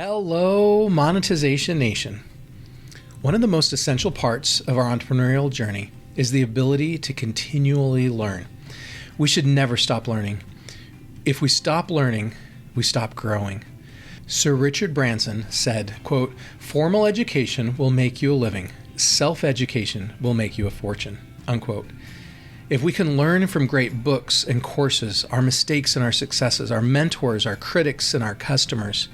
Hello, Monetization Nation. One of the most essential parts of our entrepreneurial journey is the ability to continually learn. We should never stop learning. If we stop learning, we stop growing. Sir Richard Branson said, quote, "Formal education will make you a living. Self-education will make you a fortune," unquote. If we can learn from great books and courses, our mistakes and our successes, our mentors, our critics, and our customers,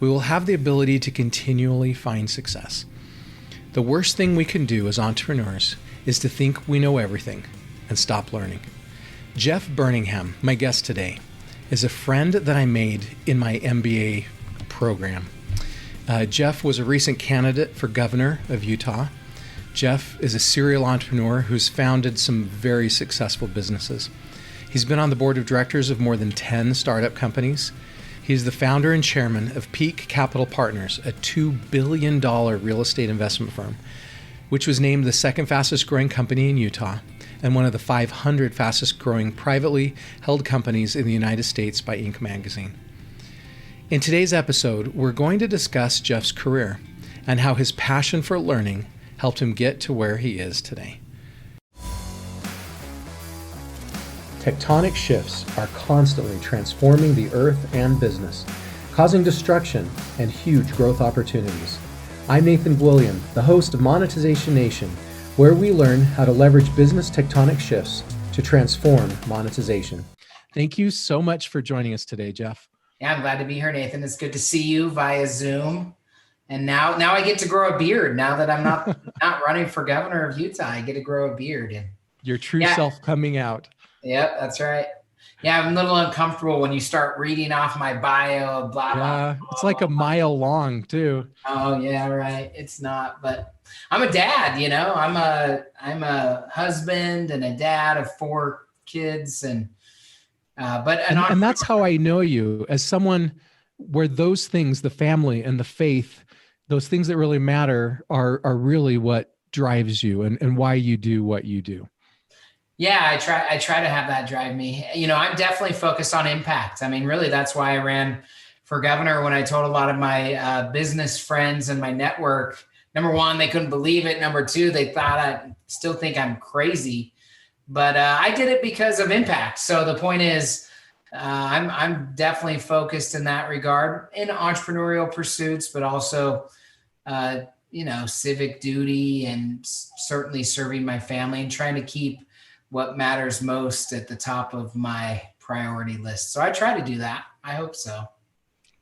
we will have the ability to continually find success. The worst thing we can do as entrepreneurs is to think we know everything and stop learning. Jeff Burningham, my guest today, is a friend that I made in my MBA program. Jeff was a recent candidate for governor of Utah. Jeff is a serial entrepreneur who's founded some very successful businesses. He's been on the board of directors of more than 10 startup companies. He's the founder and chairman of Peak Capital Partners, a $2 billion real estate investment firm, which was named the second fastest growing company in Utah and one of the 500 fastest growing privately held companies in the United States by Inc. magazine. In today's episode, we're going to discuss Jeff's career and how his passion for learning helped him get to where he is today. Tectonic shifts are constantly transforming the earth and business, causing destruction and huge growth opportunities. I'm Nathan William, the host of Monetization Nation, where we learn how to leverage business tectonic shifts to transform monetization. Thank you so much for joining us today, Jeff. Yeah, I'm glad to be here, Nathan. It's good to see you via Zoom. And now I get to grow a beard. Now that I'm not running for governor of Utah, I get to grow a beard. And your true self coming out. Yep, that's right. Yeah, I'm a little uncomfortable when you start reading off my bio, blah, blah. It's like a mile long too. Oh yeah, right. It's not, but I'm a dad, you know, I'm a husband and a dad of 4 kids and that's how I know you, as someone where those things, the family and the faith, those things that really matter are really what drives you and why you do what you do. Yeah, I try to have that drive me. You know, I'm definitely focused on impact. I mean, really, that's why I ran for governor. When I told a lot of my business friends and my network, number one, they couldn't believe it. Number two, they thought I still think I'm crazy. But I did it because of impact. So the point is, I'm definitely focused in that regard in entrepreneurial pursuits, but also, civic duty and certainly serving my family and trying to keep what matters most at the top of my priority list. So I try to do that. I hope so.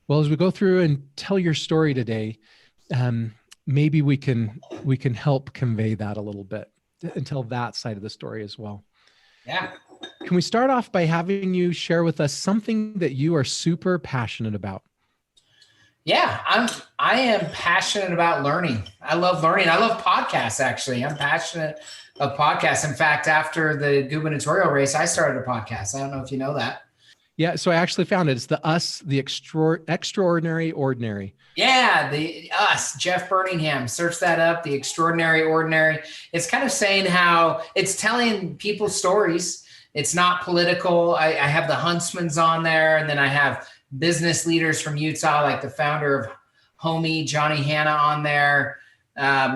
Well, as we go through and tell your story today, maybe we can help convey that a little bit and tell that side of the story as well. Yeah. Can we start off by having you share with us something that you are super passionate about? Yeah, I am passionate about learning. I love learning. I love podcasts, actually. I'm passionate of podcasts. In fact, after the gubernatorial race, I started a podcast. I don't know if you know that. Yeah, so I actually found it. It's the Extraordinary Ordinary. Yeah, Jeff Burningham. Search that up, The Extraordinary Ordinary. It's kind of saying how it's telling people stories. It's not political. I have the Huntsmans on there, and then I have business leaders from Utah, like the founder of Homey, Johnny Hanna, on there,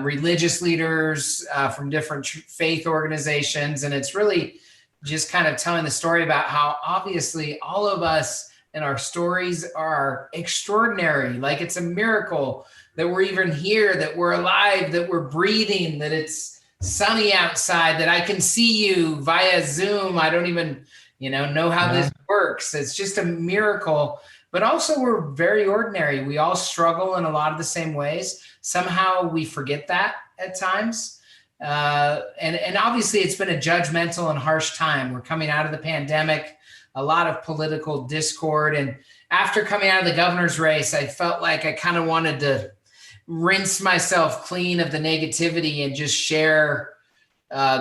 religious leaders from different faith organizations. And it's really just kind of telling the story about how obviously all of us and our stories are extraordinary. Like it's a miracle that we're even here, that we're alive, that we're breathing, that it's sunny outside, that I can see you via Zoom. I don't even, know how this works. It's just a miracle, but also we're very ordinary. We all struggle in a lot of the same ways. Somehow we forget that at times. And obviously it's been a judgmental and harsh time. We're coming out of the pandemic, a lot of political discord. And after coming out of the governor's race, I felt like I kind of wanted to rinse myself clean of the negativity and just share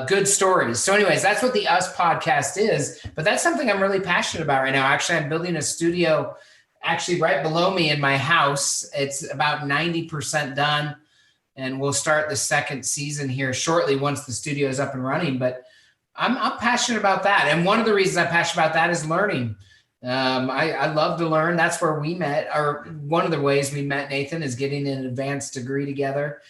good stories. So anyways, that's what the Us podcast is, but that's something I'm really passionate about right now. Actually, I'm building a studio actually right below me in my house. It's about 90% done. And we'll start the second season here shortly once the studio is up and running. But I'm passionate about that. And one of the reasons I'm passionate about that is learning. I love to learn. That's where we met, or one of the ways we met, Nathan, is getting an advanced degree together.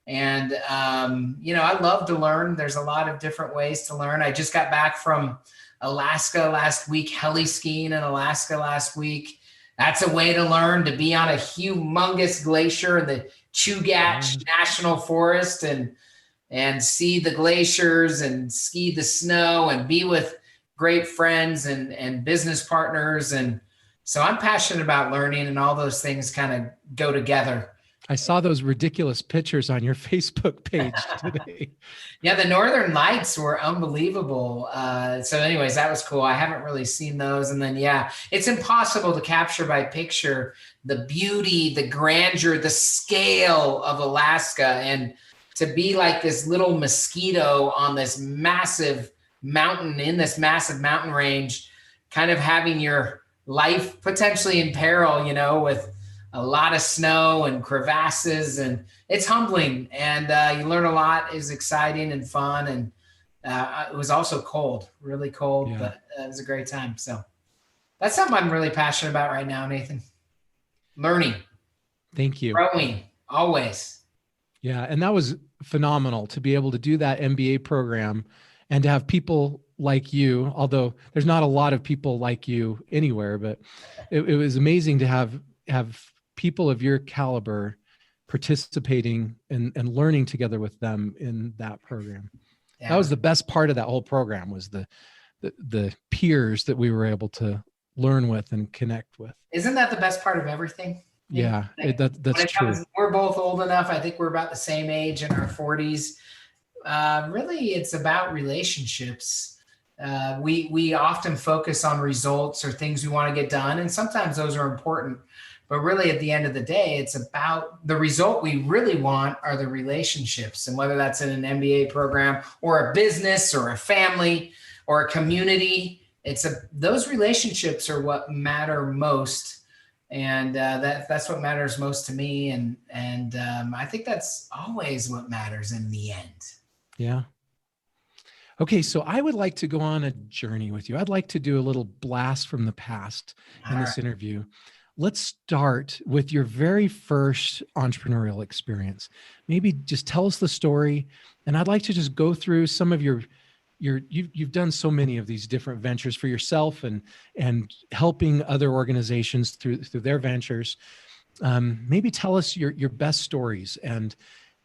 And, I love to learn. There's a lot of different ways to learn. I just got back from Alaska last week, heli skiing in Alaska last week. That's a way to learn, to be on a humongous glacier in the Chugach National Forest and see the glaciers and ski the snow and be with great friends and business partners. And so I'm passionate about learning, and all those things kind of go together. I saw those ridiculous pictures on your Facebook page today. Yeah, the Northern Lights were unbelievable. So anyways, that was cool. I haven't really seen those. And then, yeah, it's impossible to capture by picture the beauty, the grandeur, the scale of Alaska. And to be like this little mosquito on this massive mountain, in this massive mountain range, kind of having your life potentially in peril, with a lot of snow and crevasses, and it's humbling, and you learn a lot. Is exciting and fun. And it was also cold, really cold, but it was a great time. So that's something I'm really passionate about right now, Nathan. Learning. Thank you. Growing, always. Yeah. And that was phenomenal to be able to do that MBA program and to have people like you, although there's not a lot of people like you anywhere, but it was amazing to have people of your caliber participating and learning together with them in that program. Yeah. That was the best part of that whole program, was the peers that we were able to learn with and connect with. Isn't that the best part of everything? Yeah, that's true. We're both old enough. I think we're about the same age, in our 40s. Really, it's about relationships. We often focus on results or things we want to get done, and sometimes those are important. But really, at the end of the day, it's about the result we really want are the relationships. And whether that's in an MBA program or a business or a family or a community, those relationships are what matter most. And that's what matters most to me. And I think that's always what matters in the end. Yeah. Okay, so I would like to go on a journey with you. I'd like to do a little blast from the past in this interview. Let's start with your very first entrepreneurial experience. Maybe just tell us the story. And I'd like to just go through some of you've done so many of these different ventures for yourself and helping other organizations through their ventures. Maybe tell us your best stories. And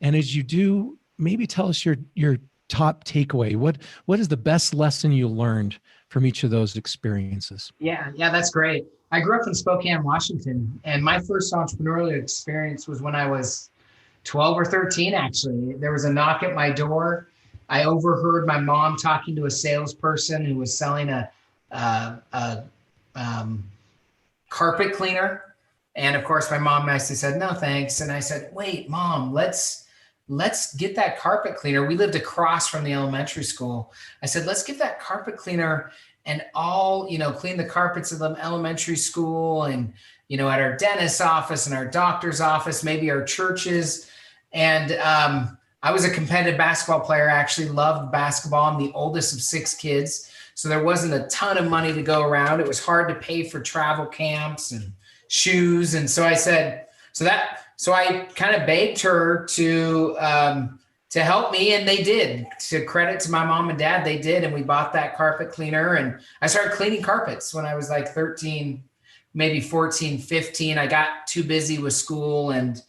as you do, maybe tell us your top takeaway. What is the best lesson you learned from each of those experiences? Yeah, that's great. I grew up in Spokane, Washington, and my first entrepreneurial experience was when I was 12 or 13, actually. There was a knock at my door. I overheard my mom talking to a salesperson who was selling a carpet cleaner. And of course, my mom nicely said, "No, thanks." And I said, "Wait, Mom, let's get that carpet cleaner." We lived across from the elementary school. I said, "Let's get that carpet cleaner and clean the carpets of the elementary school and, at our dentist's office and our doctor's office, maybe our churches." And I was a competitive basketball player. I actually loved basketball. I'm the oldest of 6 kids. So there wasn't a ton of money to go around. It was hard to pay for travel camps and shoes. And so I said, so I kind of begged her to help me, and they did. To credit to my mom and dad, they did, and we bought that carpet cleaner, and I started cleaning carpets when I was like 13, maybe 14, 15. I got too busy with school and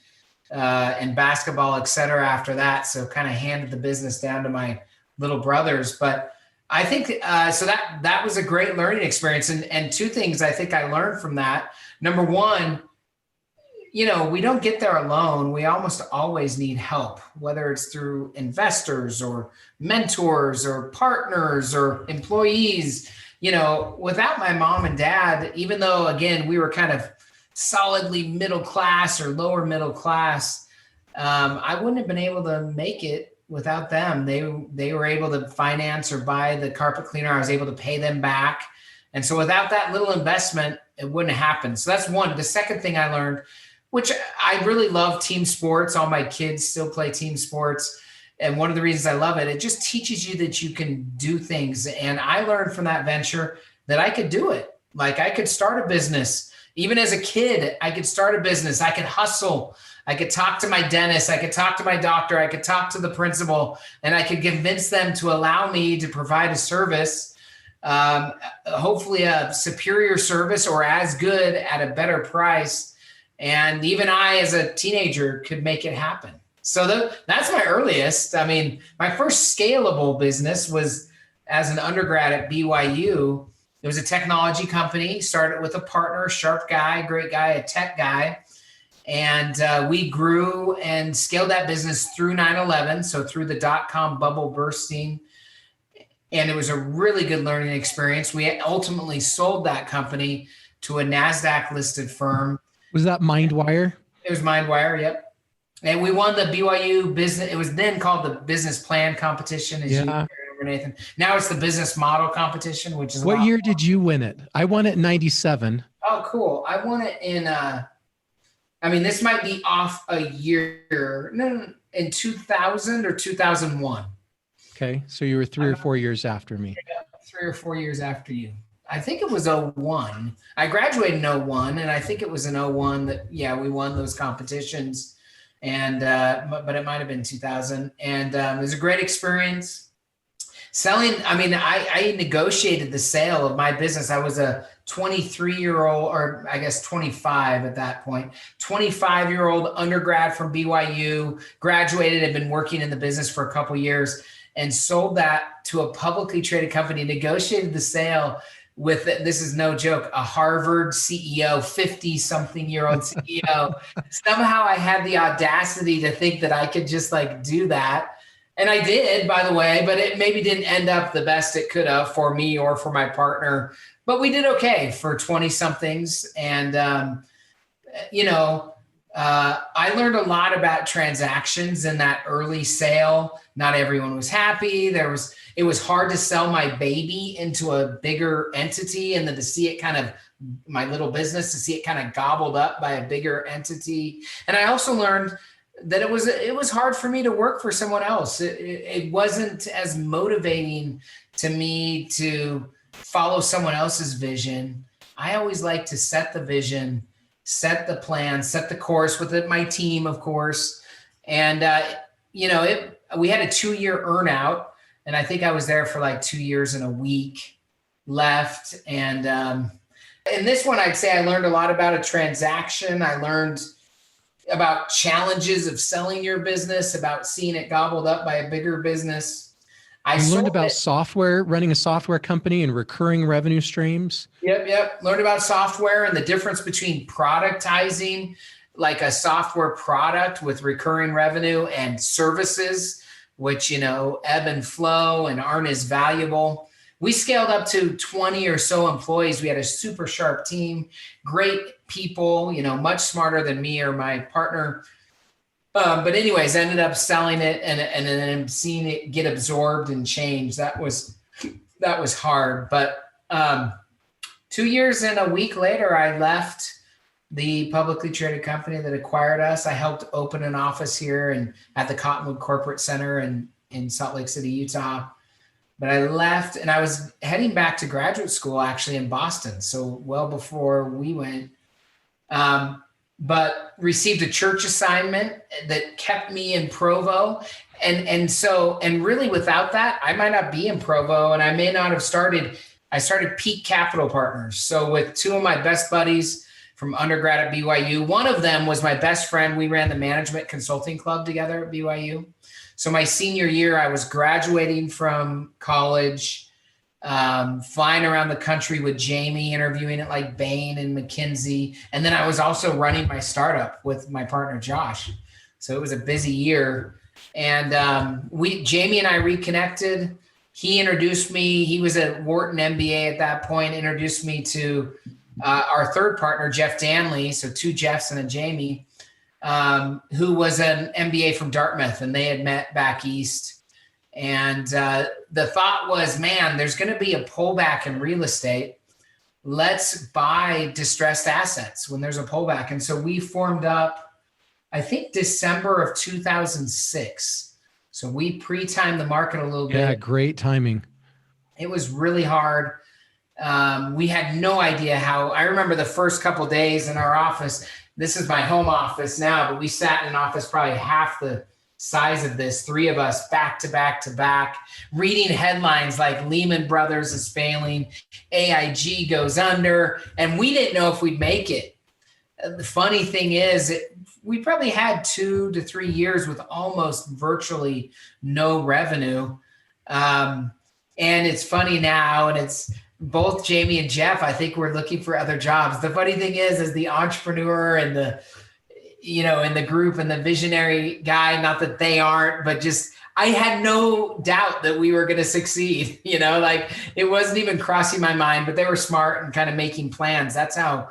basketball, et cetera, after that, so kind of handed the business down to my little brothers. But I think so that was a great learning experience, and 2 things I think I learned from that. Number one, we don't get there alone. We almost always need help, whether it's through investors or mentors or partners or employees. Without my mom and dad, even though, again, we were kind of solidly middle class or lower middle class, I wouldn't have been able to make it without them. They were able to finance or buy the carpet cleaner. I was able to pay them back. And so without that little investment, it wouldn't have happened. So that's one. The second thing I learned, which I really love, team sports. All my kids still play team sports. And one of the reasons I love it, it just teaches you that you can do things. And I learned from that venture that I could do it. Like I could start a business. Even as a kid, I could start a business. I could hustle. I could talk to my dentist. I could talk to my doctor. I could talk to the principal, and I could convince them to allow me to provide a service, hopefully a superior service or as good at a better price. And even I, as a teenager, could make it happen. So that's my earliest. I mean, my first scalable business was as an undergrad at BYU. It was a technology company, started with a partner, sharp guy, great guy, a tech guy. And we grew and scaled that business through 9/11, so through the dot-com bubble bursting. And it was a really good learning experience. We ultimately sold that company to a NASDAQ-listed firm. Was that MindWire? It was MindWire, yep. And we won the BYU business. It was then called the business plan competition, as you remember, Nathan. Now it's the business model competition, which is what year did you win it? I won it in 97. Oh, cool. I won it in, I mean, this might be off a year. No, in 2000 or 2001. Okay. So you were 3 or 4 years after me. Yeah, 3 or 4 years after you. I think it was 01. I graduated in 01, and I think it was in 01 that, we won those competitions. And, but it might've been 2000. And it was a great experience selling. I mean, I negotiated the sale of my business. I was a 23-year-old, or I guess 25 at that point, 25-year-old undergrad from BYU, graduated, had been working in the business for a couple of years, and sold that to a publicly traded company, negotiated the sale with, this is no joke, a Harvard CEO, 50-something-year-old CEO. Somehow I had the audacity to think that I could just like do that. And I did, by the way, but it maybe didn't end up the best it could have for me or for my partner. But we did okay for 20-somethings. And, I learned a lot about transactions in that early sale. Not everyone was happy. It was hard to sell my baby into a bigger entity, and then to see it kind of, my little business, to see it kind of gobbled up by a bigger entity. And I also learned that it was hard for me to work for someone else. It wasn't as motivating to me to follow someone else's vision. I always like to set the vision, set the plan, set the course with my team, of course. And, we had a 2-year earnout, and I think I was there for like 2 years and a week left. And in this one, I'd say I learned a lot about a transaction. I learned about challenges of selling your business, about seeing it gobbled up by a bigger business. I learned about software, running a software company and recurring revenue streams. Yep. Learned about software and the difference between productizing like a software product with recurring revenue and services, which, ebb and flow and aren't as valuable. We scaled up to 20 or so employees. We had a super sharp team, great people, much smarter than me or my partner. But anyways, ended up selling it and then seeing it get absorbed and change. That was hard. But 2 years and a week later, I left the publicly traded company that acquired us. I helped open an office here and at the Cottonwood Corporate Center in Salt Lake City, Utah. But I left and I was heading back to graduate school actually in Boston. So well before we went, but received a church assignment that kept me in Provo. And really without that, I might not be in Provo, and I may not have started. I started Peak Capital Partners. So with two of my best buddies from undergrad at BYU, one of them was my best friend. We ran the management consulting club together at BYU. So my senior year, I was graduating from college, flying around the country with Jamie, interviewing at like Bain and McKinsey. And then I was also running my startup with my partner, Josh. So it was a busy year. And Jamie and I reconnected. He introduced me. He was at Wharton MBA at that point, introduced me to our third partner, Jeff Danley. So two Jeffs and a Jamie, who was an MBA from Dartmouth, and they had met back east. And the thought was, man, there's going to be a pullback in real estate. Let's buy distressed assets when there's a pullback. And so we formed up, I think, December of 2006. So we pre-timed the market a little bit. Yeah, great timing. It was really hard. We had no idea how. I remember the first couple of days in our office. This is my home office now, but we sat in an office probably half the size of this, three of us back to back to back, reading headlines like Lehman Brothers is failing, AIG goes under, and we didn't know if we'd make it. The funny thing is, we probably had 2 to 3 years with almost virtually no revenue. And it's funny now, and it's both Jamie and Jeff, I think we're looking for other jobs. The funny thing is, as the entrepreneur and the, in the group and the visionary guy, not that they aren't, but just, I had no doubt that we were going to succeed, like it wasn't even crossing my mind, but they were smart and kind of making plans. That's how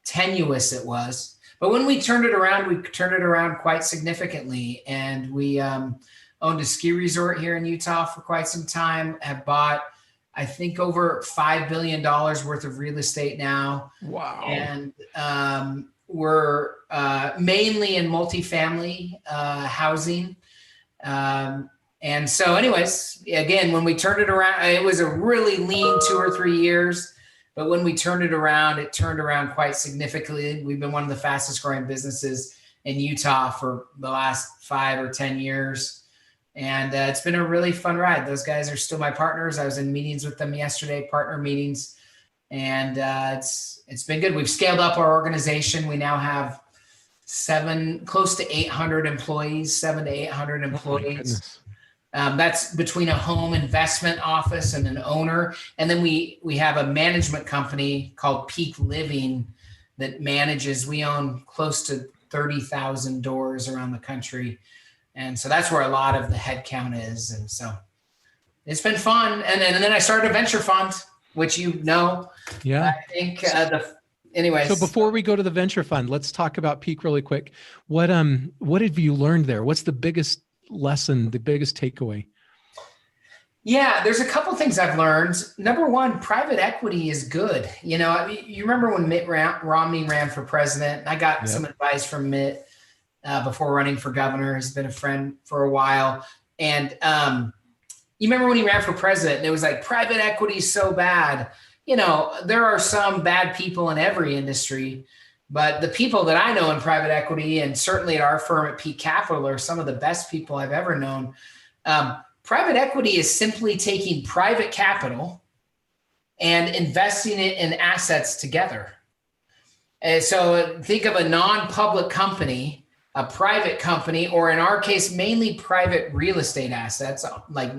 tenuous it was. But when we turned it around quite significantly. And we owned a ski resort here in Utah for quite some time, have bought, I think, over $5 billion worth of real estate now. Wow. And we're mainly in multifamily housing. And so anyways, again, when we turned it around, it was a really lean 2 or 3 years. But when we turned it turned around quite significantly. We've been one of the fastest growing businesses in Utah for the last 5 or 10 years. And it's been a really fun ride. Those guys are still my partners. I was in meetings with them yesterday, partner meetings. And it's been good. We've scaled up our organization. We now have close to 800 employees, 700 to 800 employees. That's between a home investment office and an owner. And then we have a management company called Peak Living that manages, we own close to 30,000 doors around the country. And so that's where a lot of the headcount is. And so it's been fun. And then I started a venture fund, which Yeah. I think anyways. So before we go to the venture fund, let's talk about Peak really quick. What have you learned there? What's the biggest lesson, the biggest takeaway? Yeah, there's a couple things I've learned. Number one, private equity is good. You remember when Mitt Romney ran for president? I got some advice from Mitt before running for governor. He's been a friend for a while. And you remember when he ran for president and it was like, private equity is so bad. There are some bad people in every industry, but the people that I know in private equity, and certainly at our firm at Peak Capital, are some of the best people I've ever known. Private equity is simply taking private capital and investing it in assets together. And so think of a non-public company, a private company, or in our case, mainly private real estate assets, like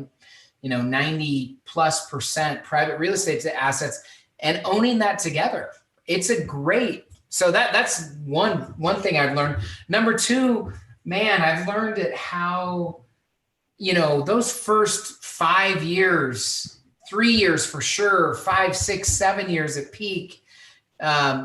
90+% private real estate assets, and owning that together. It's a great. So that's one thing I've learned. Number two, man, I've learned how, those first 5 years, 3 years for sure, 5, 6, 7 years at Peak,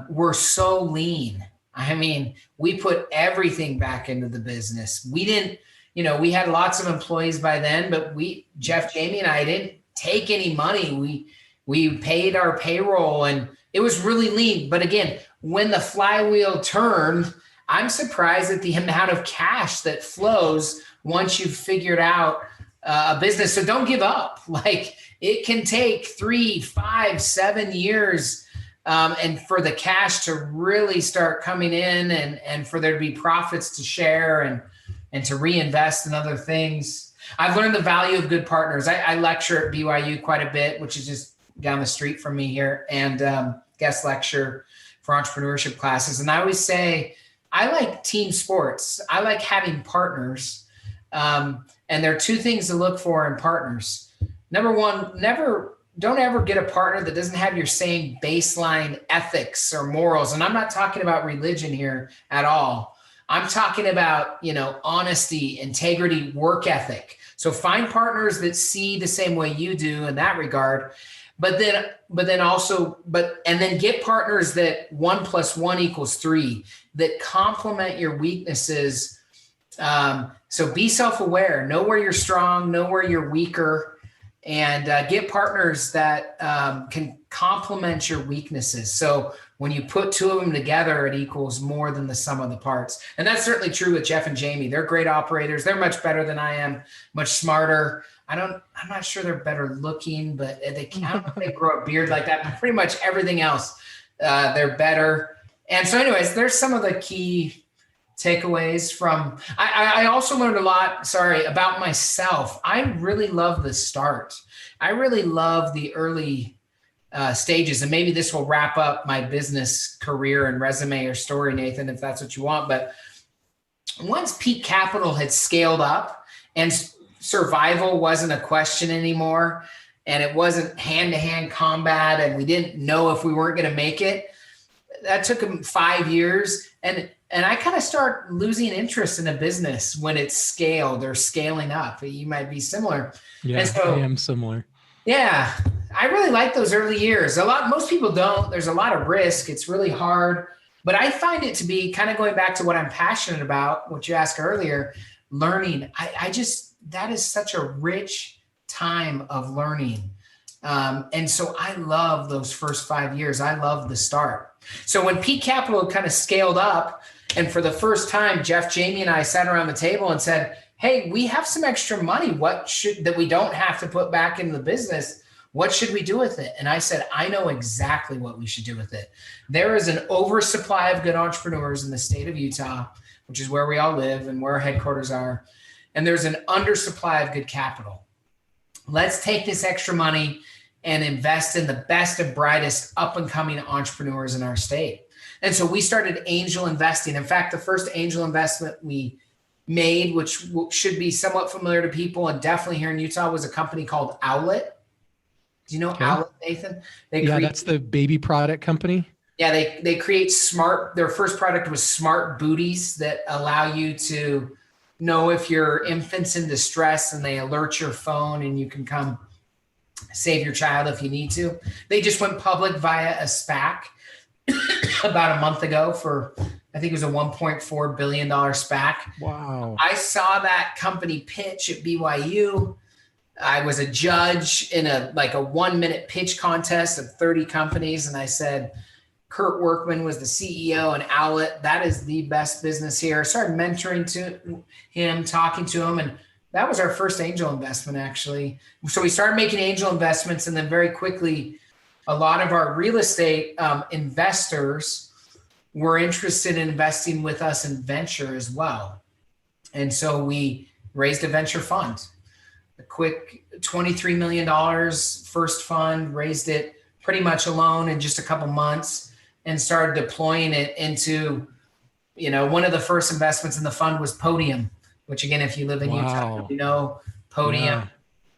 were so lean. I mean, we put everything back into the business. We didn't, we had lots of employees by then, but Jeff, Jamie, and I didn't take any money. We paid our payroll and it was really lean. But again, when the flywheel turned, I'm surprised at the amount of cash that flows once you've figured out a business. So don't give up. Like, it can take 3, 5, 7 years and for the cash to really start coming in and for there to be profits to share and to reinvest in other things. I've learned the value of good partners. I lecture at BYU quite a bit, which is just down the street from me here, and guest lecture for entrepreneurship classes. And I always say, I like team sports. I like having partners. And there are 2 things to look for in partners. Number one, don't ever get a partner that doesn't have your same baseline ethics or morals. And I'm not talking about religion here at all. I'm talking about, honesty, integrity, work ethic. So find partners that see the same way you do in that regard. But then get partners that 1 + 1 = 3, that complement your weaknesses. So be self-aware, know where you're strong, know where you're weaker, and get partners that can complement your weaknesses. So when you put two of them together, it equals more than the sum of the parts. And that's certainly true with Jeff and Jamie. They're great operators. They're much better than I am, much smarter. I'm not sure they're better looking, but they can't, they grow a beard like that, but pretty much everything else, they're better. And so anyways, there's some of the key takeaways from, I also learned a lot, about myself. I really love the start. I really love the early stages. And maybe this will wrap up my business career and resume or story, Nathan, if that's what you want. But once peak capital had scaled up and survival wasn't a question anymore, and it wasn't hand-to-hand combat, and we didn't know if we weren't going to make it, that took them 5 years. And I kind of start losing interest in a business when it's scaled or scaling up. You might be similar. Yeah, so, I am similar. Yeah, I really like those early years. Most people don't. There's a lot of risk. It's really hard. But I find it to be kind of going back to what I'm passionate about, what you asked earlier, learning. That is such a rich time of learning. And so I love those first 5 years. I love the start. So when peak capital kind of scaled up, and for the first time, Jeff, Jamie, and I sat around the table and said, hey, we have some extra money. That we don't have to put back in the business. What should we do with it? And I said, I know exactly what we should do with it. There is an oversupply of good entrepreneurs in the state of Utah, which is where we all live and where our headquarters are. And there's an undersupply of good capital. Let's take this extra money and invest in the best and brightest up and coming entrepreneurs in our state. And so we started angel investing. In fact, the first angel investment we made, which should be somewhat familiar to people and definitely here in Utah, was a company called Owlet. Do you know Owlet, Nathan? That's the baby product company. Yeah, they create their first product was smart booties that allow you to know if your infant's in distress, and they alert your phone and you can come save your child if you need to. They just went public via a SPAC about a month ago for, I think it was a $1.4 billion SPAC. Wow. I saw that company pitch at BYU. I was a judge in a 1-minute pitch contest of 30 companies. And I said, Kurt Workman was the CEO and Owlet. That is the best business here. I started mentoring to him, talking to him. And that was our first angel investment, actually. So we started making angel investments. And then very quickly, a lot of our real estate investors were interested in investing with us in venture as well. And so we raised a venture fund, a quick $23 million first fund, raised it pretty much alone in just a couple months, and started deploying it into, one of the first investments in the fund was Podium, which again, if you live in Utah, you know Podium, yeah.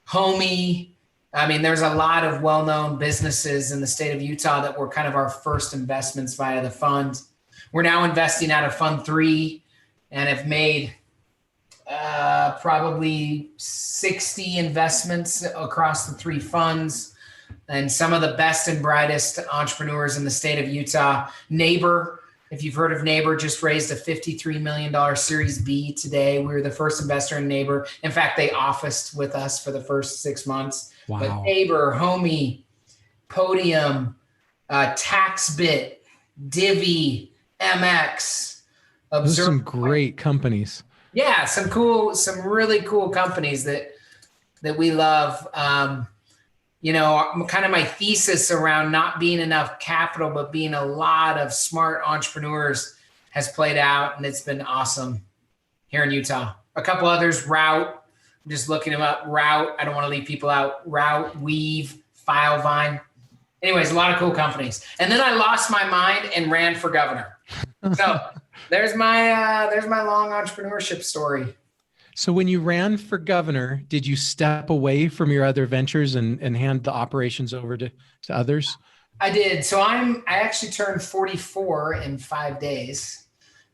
Homey. I mean, there's a lot of well-known businesses in the state of Utah that were kind of our first investments via the fund. We're now investing out of Fund 3 and have made probably 60 investments across the 3 funds. And some of the best and brightest entrepreneurs in the state of Utah. Neighbor, if you've heard of Neighbor, just raised a $53 million Series B today. We were the first investor in Neighbor. In fact, they officed with us for the first 6 months. Wow. But Neighbor, Homey, Podium, TaxBit, Divvy, MX, Those are some great companies. Yeah, some really cool companies that we love. Kind of my thesis around not being enough capital, but being a lot of smart entrepreneurs has played out, and it's been awesome here in Utah. A couple others, Route, I'm just looking them up. Route, I don't want to leave people out. Route, Weave, Filevine. Anyways, a lot of cool companies. And then I lost my mind and ran for governor. So there's my long entrepreneurship story. So when you ran for governor, did you step away from your other ventures and hand the operations over to others? I did. So I actually turned 44 in 5 days.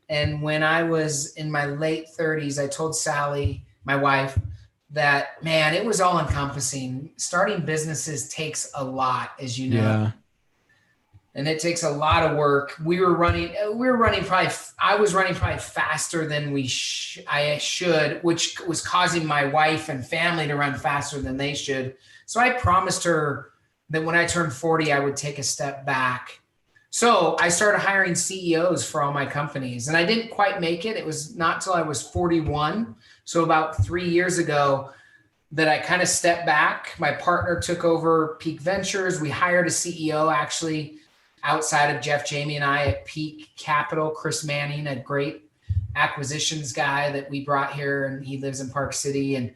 And when I was in my late 30s, I told Sally, my wife, that, man, it was all encompassing. Starting businesses takes a lot, as you know. Yeah. And it takes a lot of work. I was running probably faster than I should, which was causing my wife and family to run faster than they should. So I promised her that when I turned 40, I would take a step back So I started hiring CEOs for all my companies, and I didn't quite make it. It was not till I was 41. So about 3 years ago that I kind of stepped back. My partner took over Peak Ventures. We hired a CEO actually outside of Jeff, Jamie, and I at Peak Capital, Chris Manning, a great acquisitions guy that we brought here, and he lives in Park City. And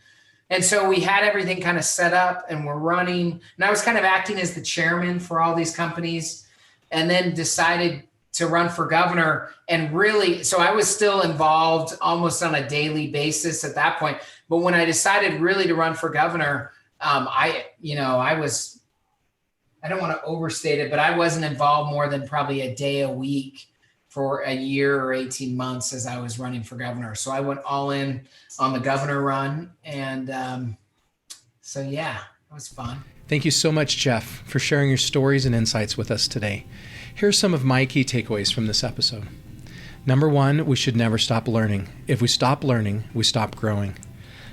so we had everything kind of set up and we're running. And I was kind of acting as the chairman for all these companies, and then decided to run for governor. And really, so I was still involved almost on a daily basis at that point. But when I decided really to run for governor, I don't want to overstate it, but I wasn't involved more than probably a day a week for a year or 18 months as I was running for governor. So I went all in on the governor run. And so, yeah, it was fun. Thank you so much, Jeff, for sharing your stories and insights with us today. Here are some of my key takeaways from this episode. Number 1, we should never stop learning. If we stop learning, we stop growing.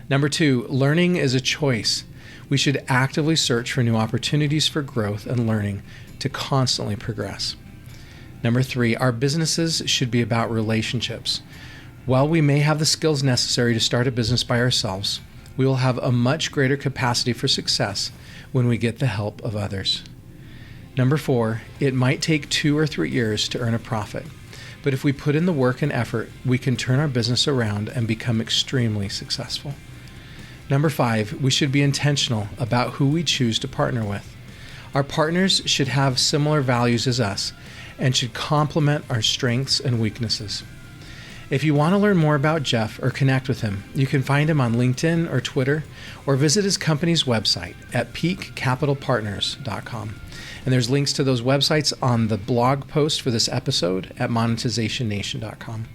Number 2, learning is a choice. We should actively search for new opportunities for growth and learning to constantly progress. Number 3, our businesses should be about relationships. While we may have the skills necessary to start a business by ourselves, we will have a much greater capacity for success when we get the help of others. Number 4, it might take 2 or 3 years to earn a profit, but if we put in the work and effort, we can turn our business around and become extremely successful. Number 5, we should be intentional about who we choose to partner with. Our partners should have similar values as us and should complement our strengths and weaknesses. If you want to learn more about Jeff or connect with him, you can find him on LinkedIn or Twitter, or visit his company's website at peakcapitalpartners.com. And there's links to those websites on the blog post for this episode at monetizationnation.com.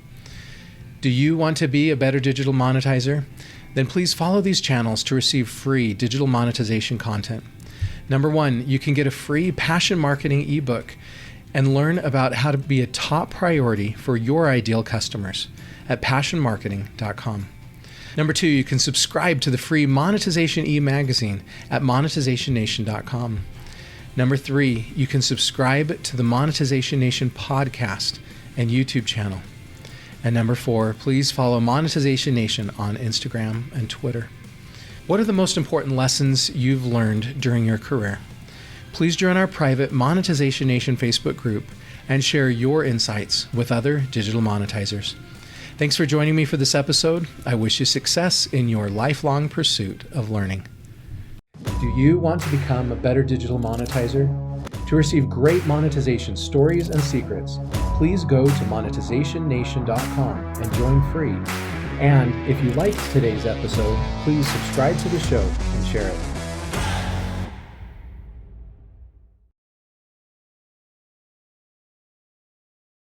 Do you want to be a better digital monetizer? Then please follow these channels to receive free digital monetization content. Number 1, you can get a free passion marketing ebook and learn about how to be a top priority for your ideal customers at passionmarketing.com. Number 2, you can subscribe to the free Monetization e-magazine at monetizationnation.com. Number 3, you can subscribe to the Monetization Nation podcast and YouTube channel. And number 4, please follow Monetization Nation on Instagram and Twitter. What are the most important lessons you've learned during your career? Please join our private Monetization Nation Facebook group and share your insights with other digital monetizers. Thanks for joining me for this episode. I wish you success in your lifelong pursuit of learning. Do you want to become a better digital monetizer? To receive great monetization stories and secrets, please go to monetizationnation.com and join free. And if you liked today's episode, please subscribe to the show and share it.